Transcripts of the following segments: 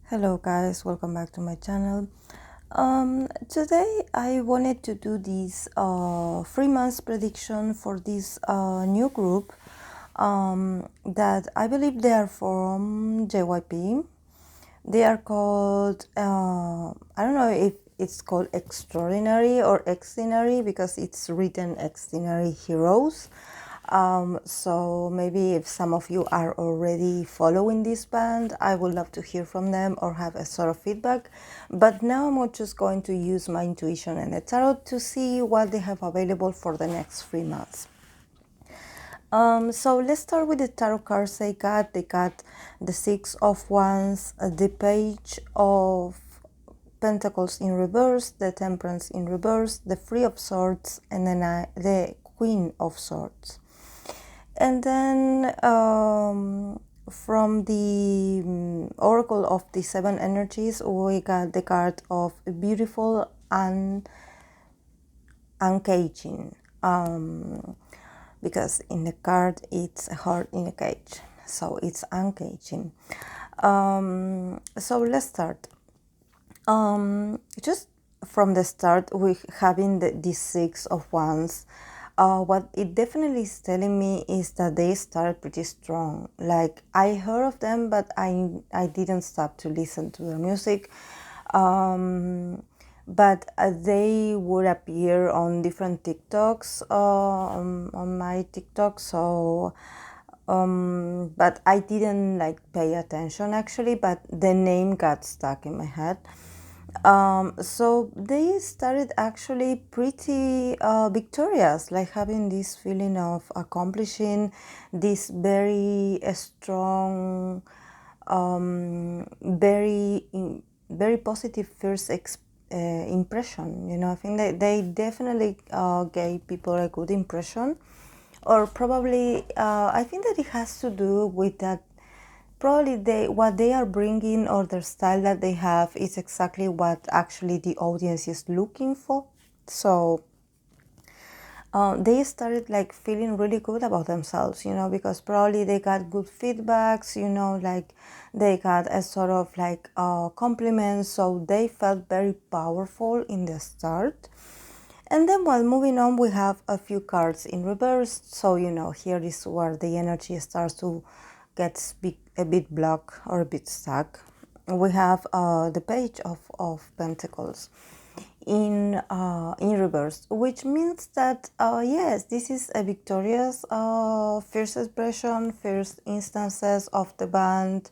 Hello guys, welcome back to my channel. Today I wanted to do this 3 months prediction for this new group that I believe they are from JYP. They are called, I don't know if it's called Extraordinary or XDINARY because it's written XDINARY Heroes. So maybe if some of you are already following this band, I would love to hear from them or have a sort of feedback. But now I'm just going to use my intuition and the tarot to see what they have available for the next 3 months. So let's start with the tarot cards they got. They got the Six of Wands, the Page of Pentacles in reverse, the Temperance in reverse, the Three of Swords, and then the Queen of Swords. And then from the Oracle of the Seven Energies, we got the card of Beautiful and Uncaging. Because in the card it's a heart in a cage, so it's uncaging. So let's start. Just from the start, we having this Six of Wands. What it definitely is telling me is that they started pretty strong. Like, I heard of them, but I didn't stop to listen to their music. But they would appear on different TikToks on my TikTok. So but I didn't like pay attention actually, but the name got stuck in my head. So they started actually pretty victorious, like having this feeling of accomplishing this very strong, very positive first impression. You know, I think that they definitely gave people a good impression, or probably I think that it has to do with that. Probably what they are bringing or the style that they have is exactly what actually the audience is looking for. So they started like feeling really good about themselves, you know, because probably they got good feedbacks, you know, like they got a sort of like compliments. So they felt very powerful in the start. And then while moving on, we have a few cards in reverse. So, you know, here is where the energy starts to get a bit blocked or a bit stuck. We have the Page of Pentacles in reverse, which means that, yes, this is a victorious first expression, first instances of the band,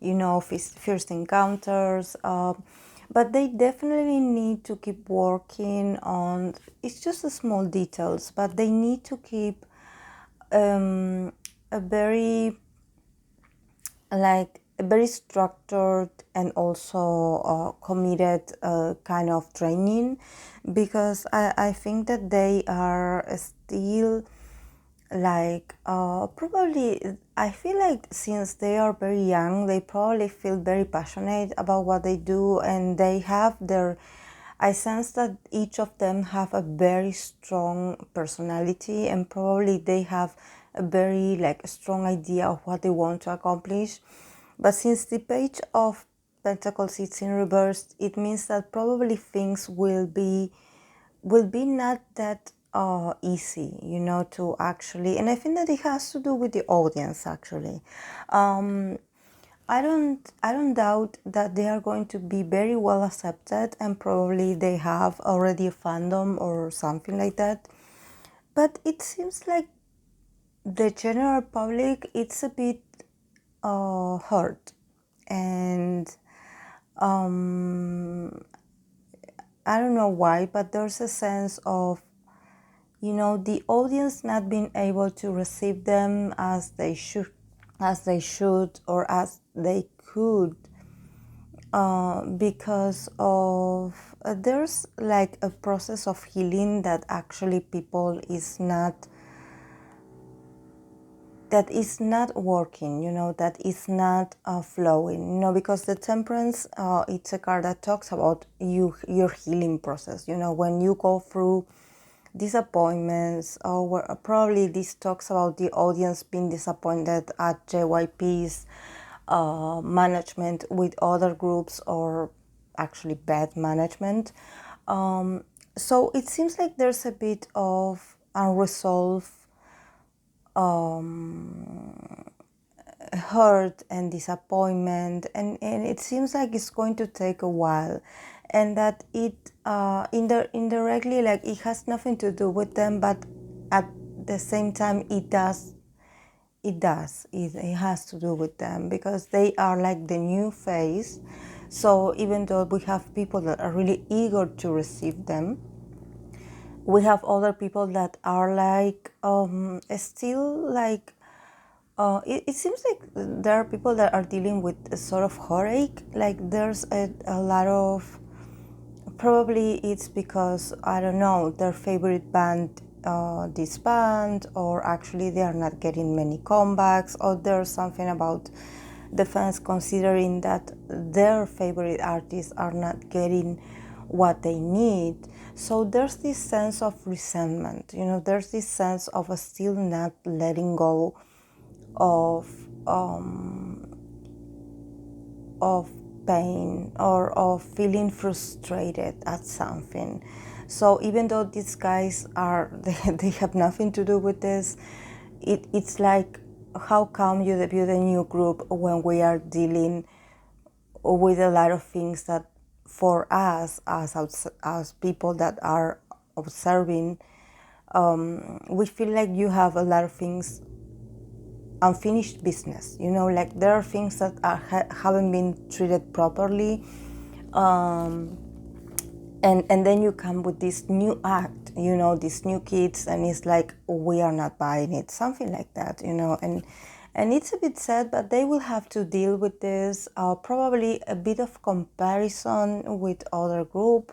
you know, first encounters. But they definitely need to keep working on, it's just the small details, but they need to keep a very structured and also committed kind of training, because I think that they are still like probably, I feel like since they are very young, they probably feel very passionate about what they do, and they have their, I sense that each of them have a very strong personality, and probably they have a very like strong idea of what they want to accomplish. But since the Page of Pentacles is in reverse, it means that probably things will be not that easy, you know, to actually, and I think that it has to do with the audience actually. I don't doubt that they are going to be very well accepted, and probably they have already a fandom or something like that. But it seems like the general public, it's a bit hurt, and I don't know why, but there's a sense of, you know, the audience not being able to receive them as they should, or as they could, because of there's like a process of healing that actually people is not, that is not working, you know, that is not flowing, you know, because the Temperance, it's a card that talks about your healing process, you know, when you go through disappointments, or probably this talks about the audience being disappointed at JYP's management with other groups, or actually bad management. So it seems like there's a bit of unresolved hurt and disappointment, and it seems like it's going to take a while, and that it indirectly, like, it has nothing to do with them, but at the same time it has to do with them, because they are like the new face. So even though we have people that are really eager to receive them, we have other people that are like still like it seems like there are people that are dealing with a sort of heartache. Like there's a lot of, probably it's because, I don't know, their favorite band disband, or actually they are not getting many comebacks, or there's something about the fans considering that their favorite artists are not getting what they need. So there's this sense of resentment, there's this sense of still not letting go of of pain, or of feeling frustrated at something. So even though these guys are they have nothing to do with this, it's like, how come you debut a new group when we are dealing with a lot of things that, for us as people that are observing, we feel like you have a lot of things, unfinished business, like there are things that haven't been treated properly, and then you come with this new act, these new kids, and it's like, we are not buying it, something like that, and it's a bit sad, but they will have to deal with this, probably a bit of comparison with other group.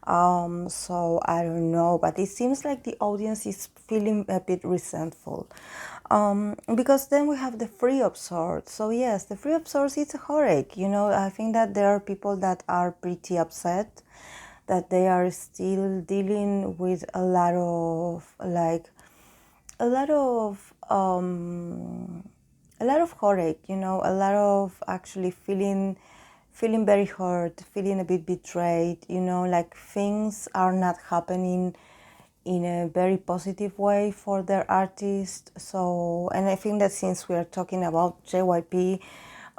So I don't know, but it seems like the audience is feeling a bit resentful, because then we have the free of swords. So yes, the free of swords, it's a heartache. I think that there are people that are pretty upset, that they are still dealing with a lot of a lot of heartache, a lot of actually feeling very hurt, feeling a bit betrayed, like things are not happening in a very positive way for their artist. So, and I think that since we are talking about JYP,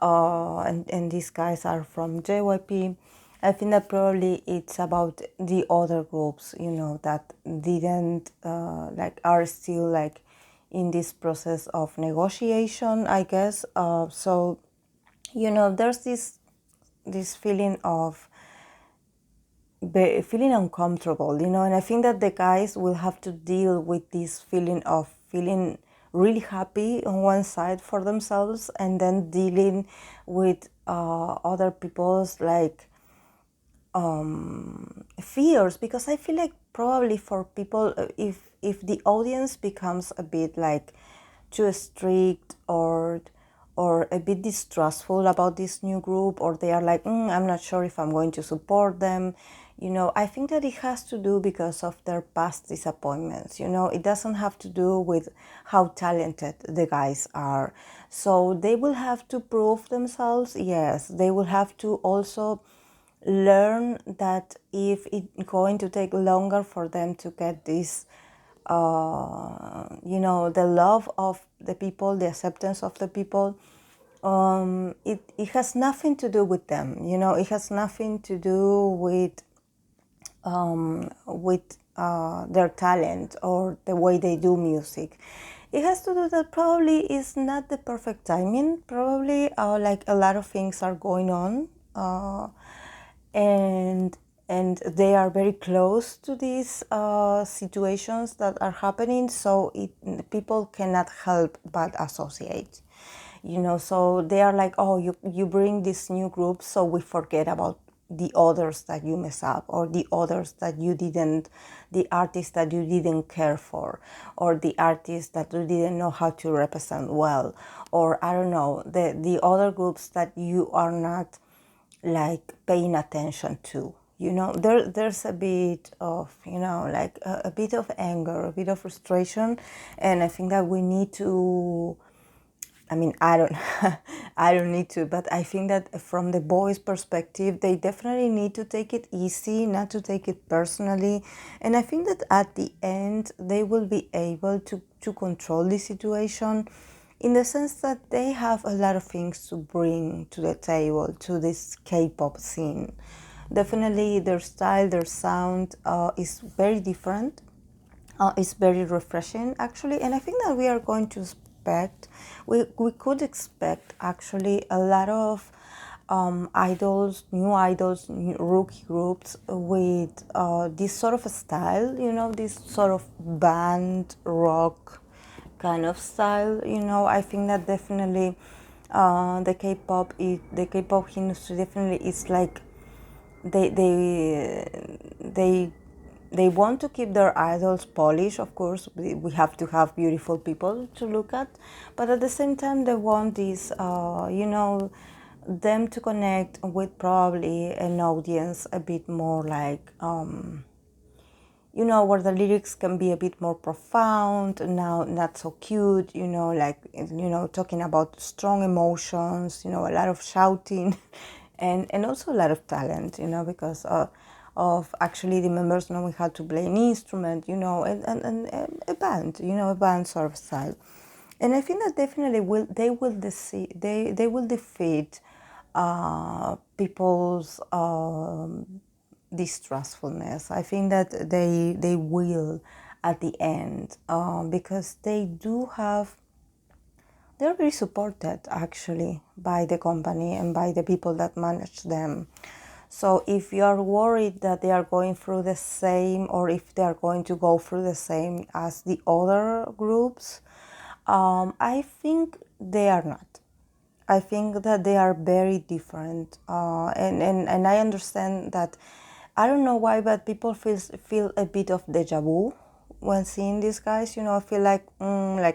and these guys are from JYP, I think that probably it's about the other groups, that didn't, are still like in this process of negotiation, I guess. So, there's this feeling of feeling uncomfortable, and I think that the guys will have to deal with this feeling of feeling really happy on one side for themselves, and then dealing with other people's like fears, because I feel like probably for people, if the audience becomes a bit like too strict, or a bit distrustful about this new group, or they are like, I'm not sure if I'm going to support them, I think that it has to do because of their past disappointments. It doesn't have to do with how talented the guys are. So they will have to prove themselves. Yes, they will have to also learn that if it's going to take longer for them to get this, the love of the people, the acceptance of the people, it has nothing to do with them. It has nothing to do with their talent or the way they do music. It has to do that probably is not the perfect timing. Probably like a lot of things are going on, and they are very close to these situations that are happening. So people cannot help but associate. So they are like, oh, you bring this new group, so we forget about the others that you mess up, or the others that you didn't, the artists that you didn't care for, or the artists that you didn't know how to represent well, or I don't know, the other groups that you are not like paying attention to. There's a bit of, like a bit of anger, a bit of frustration, and I think that we need to I mean, I don't, I don't need to, but I think that from the boys' perspective, they definitely need to take it easy, not to take it personally. And I think that at the end, they will be able to control the situation in the sense that they have a lot of things to bring to the table, to this K-pop scene. Definitely their style, their sound is very different. It's very refreshing actually, and I think that we are going to expect, we could expect actually a lot of idols, new rookie groups with this sort of a style, this sort of band rock kind of style. I think that definitely the K-pop industry definitely is like they they they they want to keep their idols polished. Of course, we have to have beautiful people to look at, but at the same time they want this them to connect with probably an audience a bit more like where the lyrics can be a bit more profound, now not so cute, like, talking about strong emotions, a lot of shouting, and also a lot of talent, because of actually the members knowing how to play an instrument, and a band sort of style. And I think that definitely they will defeat people's distrustfulness. I think that they will at the end, because they're very supported actually by the company and by the people that manage them. So if you are worried that they are going through the same, or if they are going to go through the same as the other groups, I think they are not. I think that they are very different, and I understand that. I don't know why, but people feel a bit of deja vu when seeing these guys. I feel like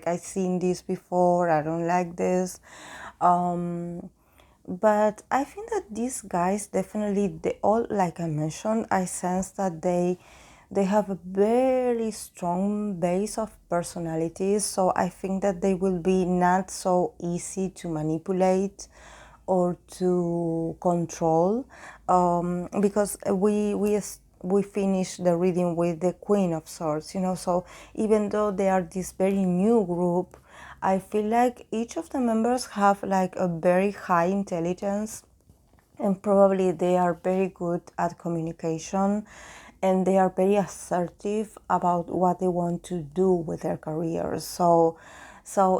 I've seen this before. I don't like this, but I think that these guys definitely, they all, like I mentioned, I sense that they have a very strong base of personalities, so I think that they will be not so easy to manipulate or to control, because we finished the reading with the Queen of Swords, so even though they are this very new group, I feel like each of the members have like a very high intelligence, and probably they are very good at communication, and they are very assertive about what they want to do with their careers. So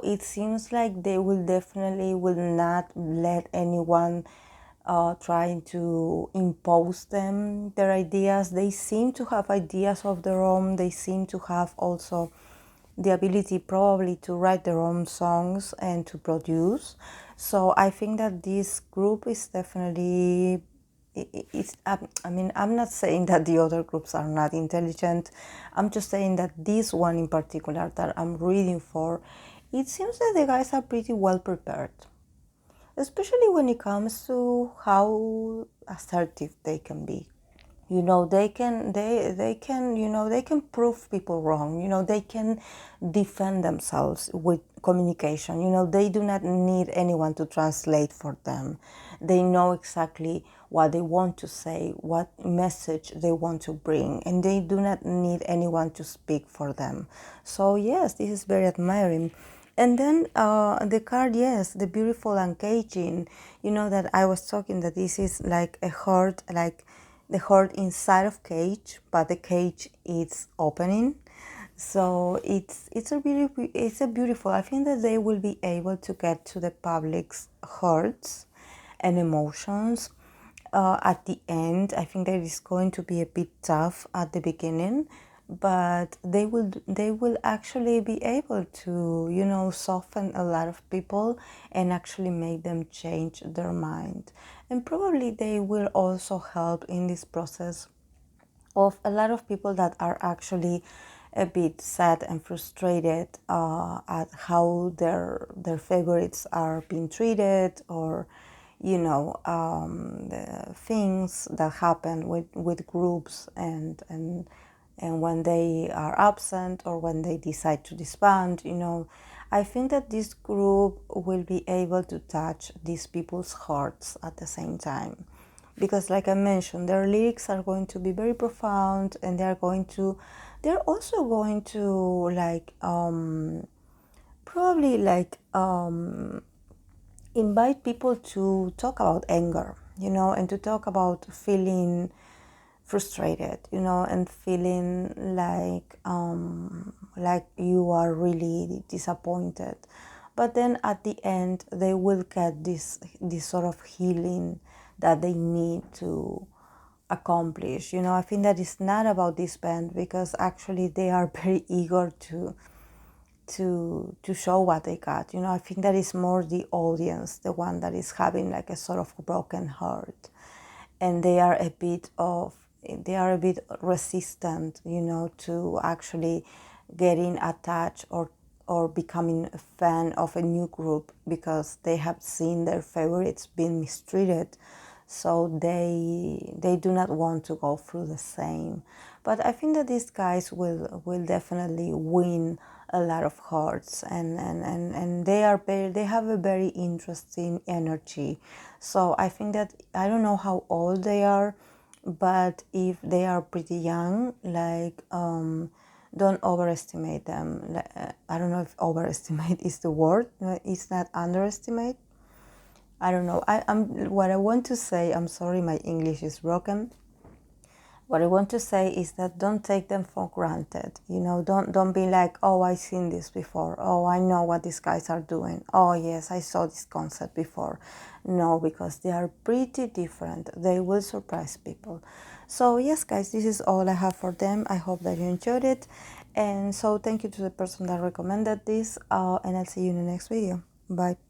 it seems like they will definitely will not let anyone trying to impose them their ideas. They seem to have ideas of their own. They seem to have also the ability probably to write their own songs and to produce. So I think that this group is definitely, I mean, I'm not saying that the other groups are not intelligent. I'm just saying that this one in particular that I'm reading for, it seems that the guys are pretty well prepared, especially when it comes to how assertive they can be. They can prove people wrong. They can defend themselves with communication. They do not need anyone to translate for them. They know exactly what they want to say, what message they want to bring, and they do not need anyone to speak for them. So yes, this is very admiring. And then the card, yes, the beautiful and caging. That I was talking that this is like a heart, like the heart inside of cage, but the cage is opening. So it's a beautiful. I think that they will be able to get to the public's hearts and emotions at the end. I think that it's going to be a bit tough at the beginning, but they will actually be able to soften a lot of people and actually make them change their mind. And probably they will also help in this process of a lot of people that are actually a bit sad and frustrated at how their favorites are being treated, or the things that happen with groups, and when they are absent or when they decide to disband. I think that this group will be able to touch these people's hearts at the same time, because like I mentioned, their lyrics are going to be very profound, and they're also going to like probably like invite people to talk about anger, and to talk about feeling frustrated, and feeling like you are really disappointed. But then at the end, they will get this sort of healing that they need to accomplish. I think that it's not about this band, because actually they are very eager to show what they got. I think that is more the audience, the one that is having like a sort of broken heart, and they are a bit resistant, to actually getting attached or becoming a fan of a new group, because they have seen their favorites being mistreated, so they do not want to go through the same. But I think that these guys will definitely win a lot of hearts, and they have a very interesting energy. So I think that, I don't know how old they are, but if they are pretty young, like don't overestimate them. I don't know if overestimate is the word. It's not underestimate. I don't know. What I want to say, I'm sorry, my English is broken. What I want to say is that don't take them for granted. Don't be like, oh, I've seen this before. Oh, I know what these guys are doing. Oh, yes, I saw this concert before. No, because they are pretty different. They will surprise people. So yes, guys, this is all I have for them. I hope that you enjoyed it. And so thank you to the person that recommended this. And I'll see you in the next video. Bye.